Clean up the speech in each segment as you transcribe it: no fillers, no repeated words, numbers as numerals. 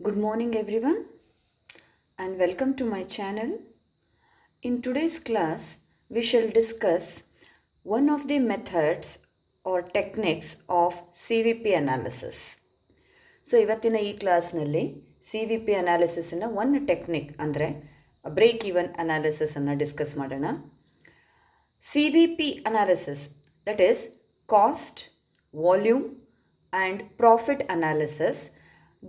Good morning everyone and welcome to my channel. In today's class, we shall discuss one of the methods or techniques of CVP analysis. So ಇವತ್ತಿನ ಈ ಕ್ಲಾಸ್ನಲ್ಲಿ CVP ಅನಾಲಿಸಿಸ್ನ ಒಂದು technique ಅಂದರೆ break even analysis ಅನ್ನು discuss ಮಾಡೋಣ. CVP analysis, that is cost, volume and profit analysis,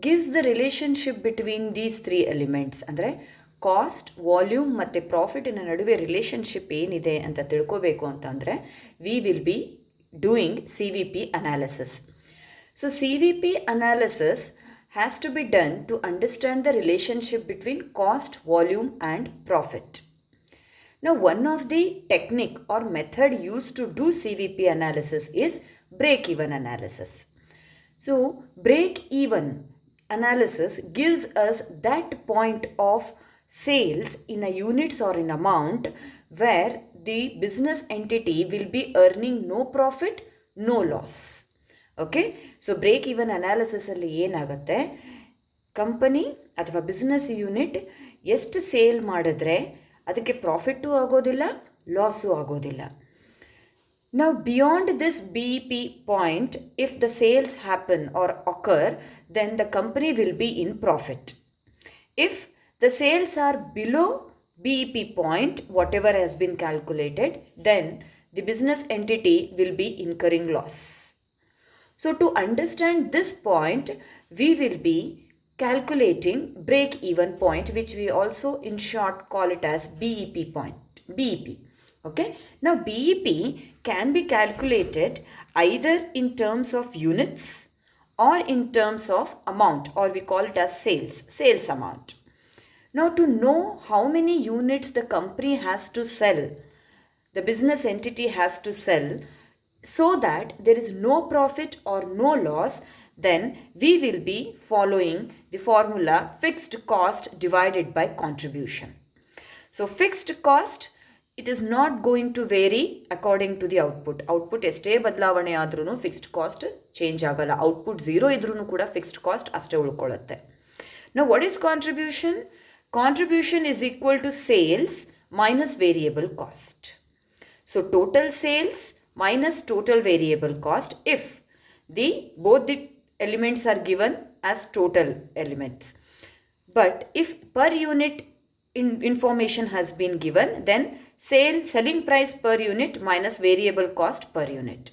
gives the relationship between these three elements. ಅಂದರೆ cost, volume ಮತ್ತು ಪ್ರಾಫಿಟಿನ ನಡುವೆ ರಿಲೇಷನ್ಶಿಪ್ ಏನಿದೆ ಅಂತ ತಿಳ್ಕೋಬೇಕು ಅಂತಂದರೆ V will be doing CVP analysis. So CVP analysis has to be done to understand the relationship between cost, volume and profit. Now, one of the technique or method used to do CVP analysis is break-even analysis. So, break-even analysis gives us that point of sales in a units or in amount where the business entity will be earning no profit, no loss. Okay? So, break-even analysis ಅಲ್ಲಿ ಏನಾಗುತ್ತೆ, company ಅಥವಾ business unit ಎಷ್ಟು sale ಮಾಡಿದ್ರೆ ಅದಕ್ಕೆ profit ಆಗೋದಿಲ್ಲ, loss ಆಗೋದಿಲ್ಲ. Now beyond this BEP point, if the sales happen or occur, then the company will be in profit. If the sales are below BEP point, whatever has been calculated, then the business entity will be incurring loss. So to understand this point, we will be calculating break-even point, which we also in short call it as BEP point, BEP. Okay. Now BEP can be calculated either in terms of units or in terms of amount, or we call it as sales amount. Now to know how many units the company has to sell, the business entity has to sell, so that there is no profit or no loss, then we will be following the formula fixed cost divided by contribution. So fixed cost, it is not going to vary according to the output. Output ಎಷ್ಟೇ ಬದಲಾವಣೆ ಆದ್ರೂ fixed cost change ಆಗಲ್ಲ. Output 0 ಇದ್ರೂ ಕೂಡ fixed cost ಅಷ್ಟೇ ಉಳ್ಕೊಳ್ಳುತ್ತೆ. Now what is contribution? Contribution is equal to sales minus variable cost. So total sales minus total variable cost if both the elements are given as total elements. But if per unit information has been given, then selling price per unit minus variable cost per unit.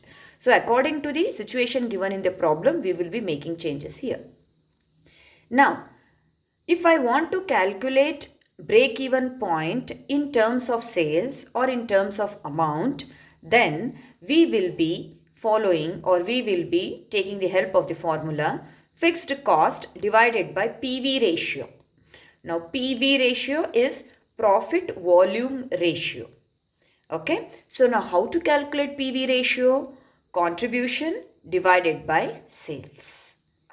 So according to the situation given in the problem, we will be making changes here. Now, if I want to calculate break-even point in terms of sales or in terms of amount, then we will be following, or we will be taking the help of the formula fixed cost divided by PV ratio. Now PV ratio is profit volume ratio. Okay, so now how to calculate PV ratio? Contribution divided by sales.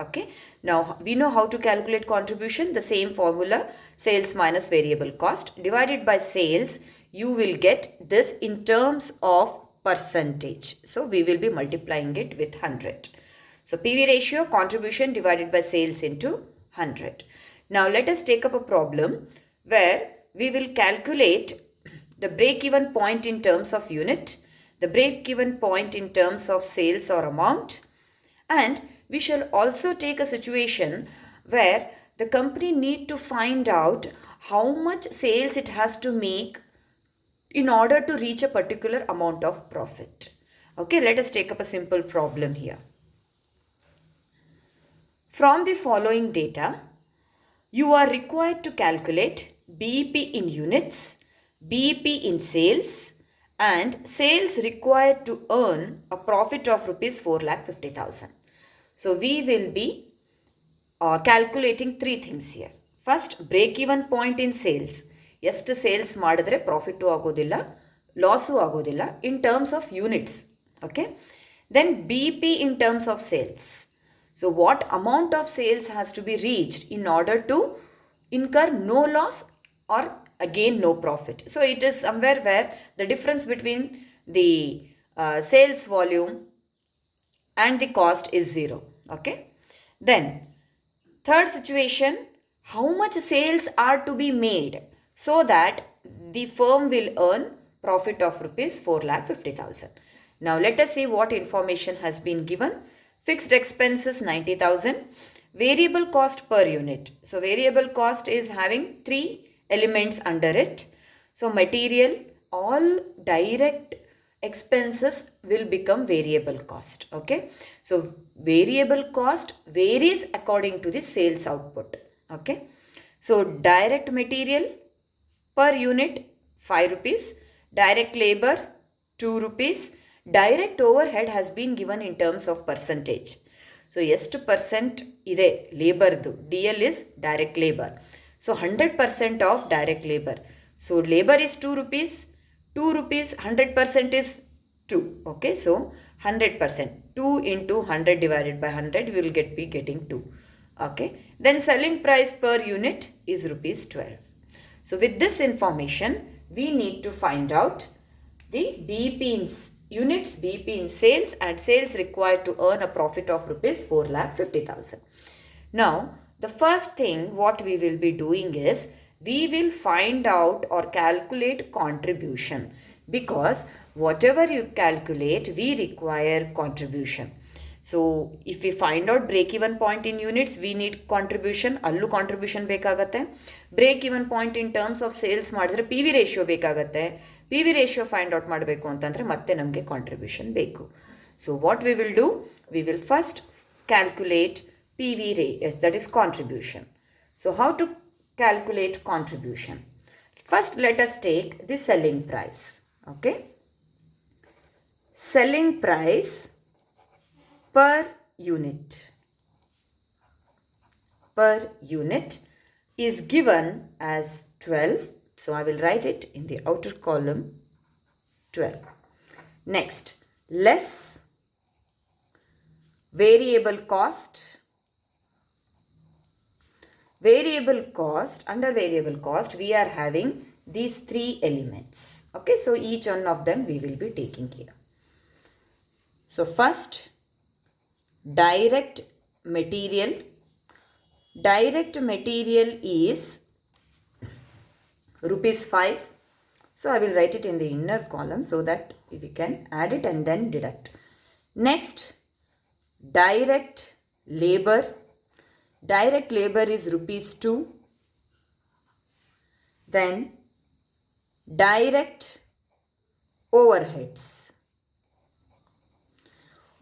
Okay, now we know how to calculate contribution. The same formula, sales minus variable cost divided by sales. You will get this in terms of percentage. So we will be multiplying it with 100. So PV ratio, contribution divided by sales into 100. Now let us take up a problem where we will calculate the break-even point in terms of unit, the break-even point in terms of sales or amount, and we shall also take a situation where the company need to find out how much sales it has to make in order to reach a particular amount of profit. Okay, let us take up a simple problem here. From the following data, you are required to calculate BEP in units, BEP in sales, and sales required to earn a profit of rupees 4,50,000. So we will be calculating three things here. First, break-even point in sales. ಎಷ್ಟು sales ಮಾಡಿದ್ರೆ profit ಆಗೋದಿಲ್ಲ, loss ಆಗೋದಿಲ್ಲ in terms of units. Okay, then BEP in terms of sales. So what amount of sales has to be reached in order to incur no loss or again no profit. So it is somewhere where the difference between the sales volume and the cost is 0. Okay, then Third situation, how much sales are to be made so that the firm will earn profit of rupees 4,50,000. Now let us see what information has been given. Fixed expenses 90,000. Variable cost per unit. So variable cost is having three elements under it. So material, all direct expenses will become variable cost. Okay. So variable cost varies according to the sales output. Okay. So direct material per unit 5 rupees, direct labor 2 rupees, direct overhead has been given in terms of percentage. So ಎಷ್ಟು percent ಇದೆ ಲೇಬರ್ದು, DL is direct labor. So 100% of direct labor. So labor is 2 rupees, 2 rupees 100% is 2. Okay, so 100%, 2 into 100 divided by 100, we will be getting 2. Okay, then selling price per unit is rupees 12. So with this information, we need to find out the BP in units, BP in sales, and sales required to earn a profit of rupees 4,50,000. Now, the first thing what we will be doing is, we will find out or calculate contribution, because whatever you calculate, we require contribution. So if we find out break even point in units, we need contribution. Allu contribution ಬೇಕಾಗತ್ತೆ. Break even point in terms of sales ಮಾಡಿದ್ರೆ PV ratio ಬೇಕಾಗತ್ತೆ. PV ratio find out ಮಾಡಬೇಕು ಅಂತಂದ್ರೆ ಮತ್ತೆ ನಮಗೆ contribution ಬೇಕು. So what we will do, we will first calculate PV rate, that is contribution. So how to calculate contribution? First let us take the selling price. Okay, selling price per unit is given as 12. So I will write it in the outer column 12. Next, less variable cost. Variable cost, under variable cost we are having these three elements. Okay, so each one of them we will be taking here. So first, direct material. Direct material is rupees 5. So I will write it in the inner column so that we can add it and then deduct. Next, direct labor. Direct labor is rupees 2. Then direct overheads.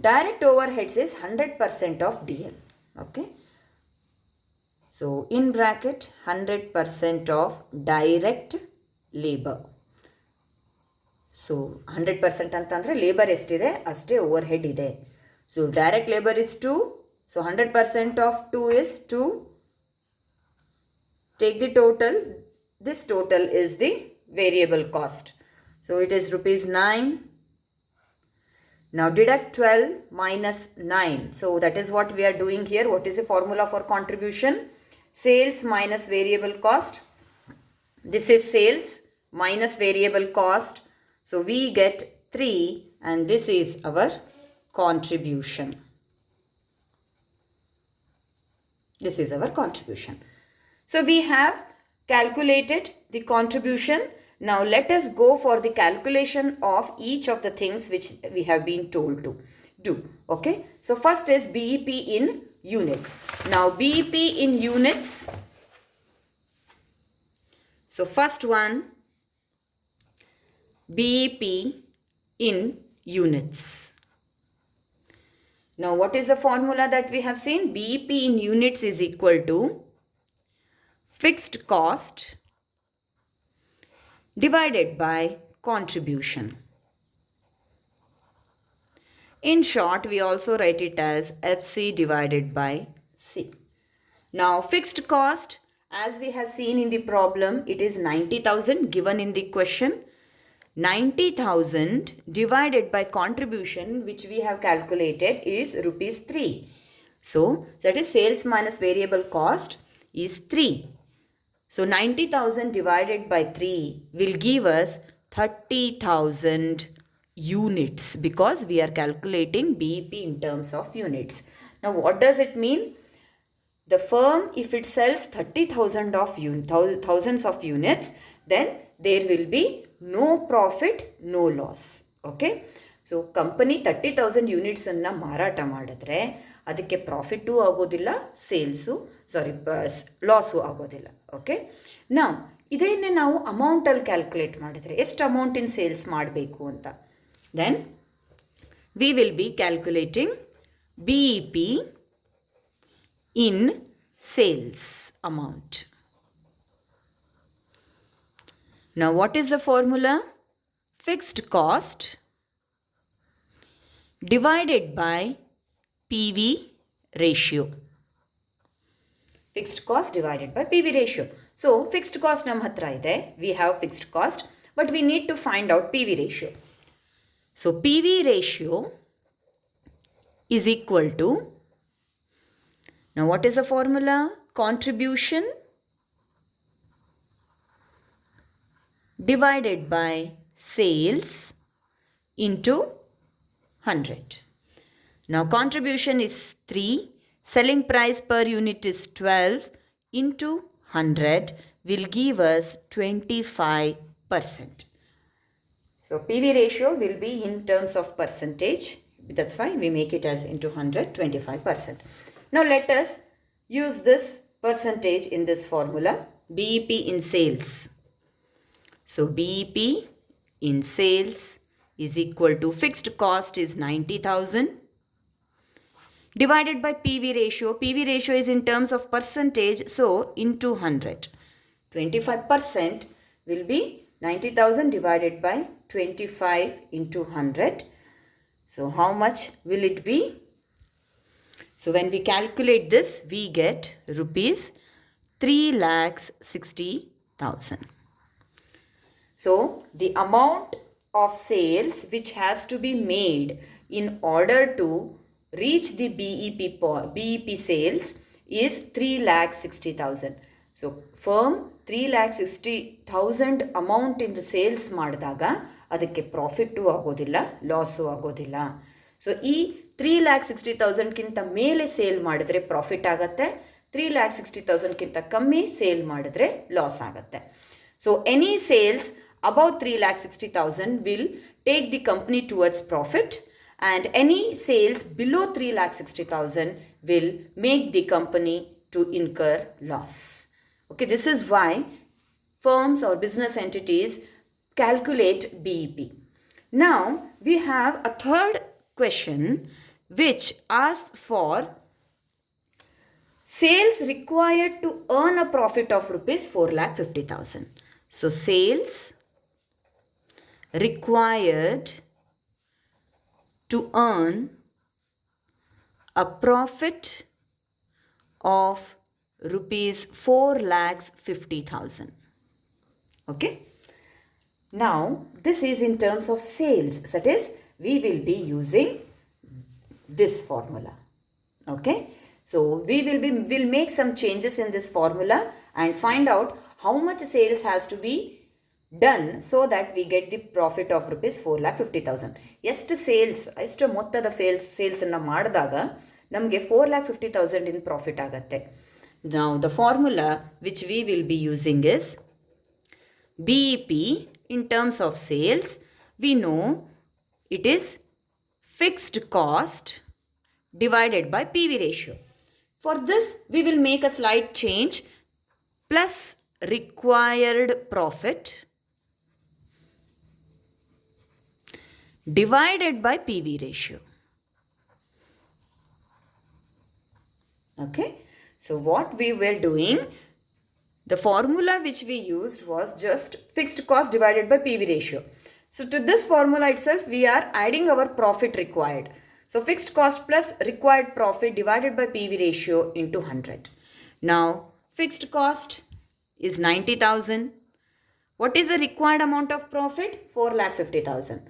Direct overheads is 100% of DL. Okay. So in bracket 100% of direct labor. So 100% ಅಂತಂದ್ರೆ labor ಎಷ್ಟಿದೆ ಅಷ್ಟೇ overhead ಇದೆ. So direct labor is 2. So 100% of 2 is 2. Take the total. This total is the variable cost. So it is rupees 9. Now deduct 12 minus 9. So that is what we are doing here. What is the formula for contribution? Sales minus variable cost. This is sales minus variable cost. So we get 3 and this is our contribution. This is our contribution. So we have calculated the contribution. Now let us go for the calculation of each of the things which we have been told to do. Okay. So first is BEP in units. Now BEP in units. So first one, BEP in units. Now what is the formula that we have seen? BEP in units is equal to fixed cost divided by contribution. In short, we also write it as FC divided by C. Now fixed cost, as we have seen in the problem, it is 90,000 given in the question. 90,000 divided by contribution, which we have calculated, is rupees 3. So that is sales minus variable cost is 3. So 90,000 divided by 3 will give us 30,000 units, because we are calculating BEP in terms of units. Now what does it mean? the firm, if it sells 30,000 of thousands of units, then there will be no profit, no loss. Okay. So company 30,000 ಯೂನಿಟ್ಸನ್ನು ಮಾರಾಟ ಮಾಡಿದ್ರೆ ಅದಕ್ಕೆ ಪ್ರಾಫಿಟೂ ಆಗೋದಿಲ್ಲ, loss ಆಗೋದಿಲ್ಲ. Okay. ನಾವು ಇದನ್ನೇ ನಾವು ಅಮೌಂಟಲ್ಲಿ calculate ಮಾಡಿದರೆ ಎಷ್ಟು ಅಮೌಂಟ್ ಇನ್ ಸೇಲ್ಸ್ ಮಾಡಬೇಕು ಅಂತ, then we will be calculating BEP in sales amount. Now what is the formula? Fixed cost divided by PV ratio. Fixed cost divided by PV ratio. So fixed cost ನಮ್ಮ ಹತ್ರ ಇದೆ, we have fixed cost, but we need to find out PV ratio. So PV ratio is equal to, now what is the formula? Contribution divided by sales into 100. Now contribution is 3, selling price per unit is 12 into 100 will give us 25%. So PV ratio will be in terms of percentage. That's why we make it as into 100, 25%. Now let us use this percentage in this formula, BEP in sales. So BEP in sales is equal to, fixed cost is 90,000 divided by PV ratio. PV ratio is in terms of percentage, so into 100. 25% will be 90,000 divided by 25 into 100. So how much will it be? So when we calculate this, we get rupees 3,60,000. So the amount of sales which has to be made in order to reach the BEP sales is 3,60,000. So firm 3,60,000 amount in the sales ಮಾಡಿದಾಗ ಅದಕ್ಕೆ profit ಆಗೋದಿಲ್ಲ, loss ಆಗೋದಿಲ್ಲ. So ಈ 3,60,000ಗಿಂತ ಮೇಲೆ sale ಮಾಡಿದ್ರೆ profit ಆಗುತ್ತೆ, 3,60,000ಗಿಂತ ಕಮ್ಮಿ sale ಮಾಡಿದ್ರೆ ಲಾಸ್ ಆಗುತ್ತೆ. So any sales above 3,60,000 will take the company towards profit, and any sales below 3,60,000 will make the company to incur loss. Okay, this is why firms or business entities calculate BEP. Now we have a third question which asks for sales required to earn a profit of rupees 4,50,000. So sales required to earn a profit of rupees 4,50,000. Okay. Now this is in terms of sales, that is we will be using this formula. Okay. So we will make some changes in this formula and find out how much sales has to be done so that we get the profit of rupees 4,50,000. ಎಷ್ಟು sales, ಎಷ್ಟು ಮೊತ್ತದ ಸೇಲ್ಸನ್ನು ಮಾಡಿದಾಗ ನಮಗೆ 4,50,000 in profit ಆಗುತ್ತೆ. Now the formula which we will be using is BEP in terms of sales. We know it is fixed cost divided by PV ratio. For this we will make a slight change, plus required profit divided by PV ratio. Okay. So what we were doing, the formula which we used was just fixed cost divided by PV ratio. So to this formula itself we are adding our profit required. So fixed cost plus required profit divided by PV ratio into 100. Now fixed cost is 90,000. What is the required amount of profit? 4,50,000.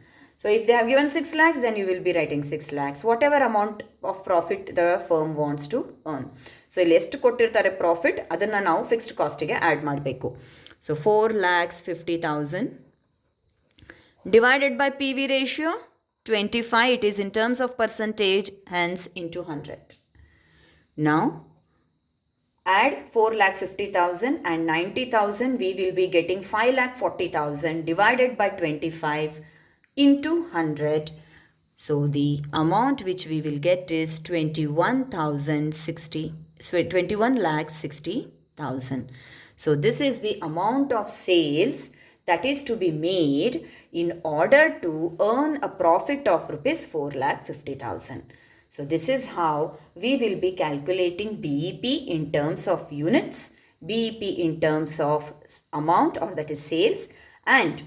So if they have given 6 lakhs, then you will be writing 6 lakhs, whatever amount of profit the firm wants to earn. So ಇಲ್ಲಿ ಎಷ್ಟು ಕೊಟ್ಟಿರ್ತಾರೆ profit ಅದನ್ನು ನಾವು fixed ಕಾಸ್ಟಿಗೆ add ಮಾಡಬೇಕು. So 4,50,000 divided by PV ratio 25, it is in terms of percentage, hence into 100. Now Add 4,50,000 and 90,000, we will be getting 5,40,000 divided by 25 into 100. So the amount which we will get is 21,60,000. So this is the amount of sales that is to be made in order to earn a profit of rupees 4,50,000. So this is how we will be calculating BEP in terms of units, BEP in terms of amount, or that is sales, and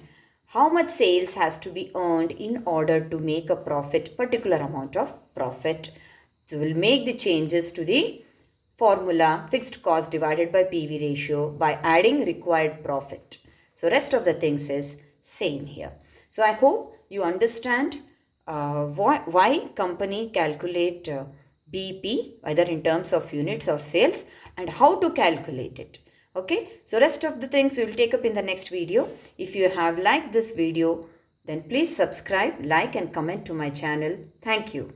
how much sales has to be earned in order to make a profit, particular amount of profit. So we'll make the changes to the formula fixed cost divided by PV ratio by adding required profit. So rest of the things is same here. So I hope you understand why company calculate BEP, either in terms of units or sales, and how to calculate it. Okay, so rest of the things we will take up in the next video. If you have liked this video, then please subscribe, like and comment to my channel. Thank you.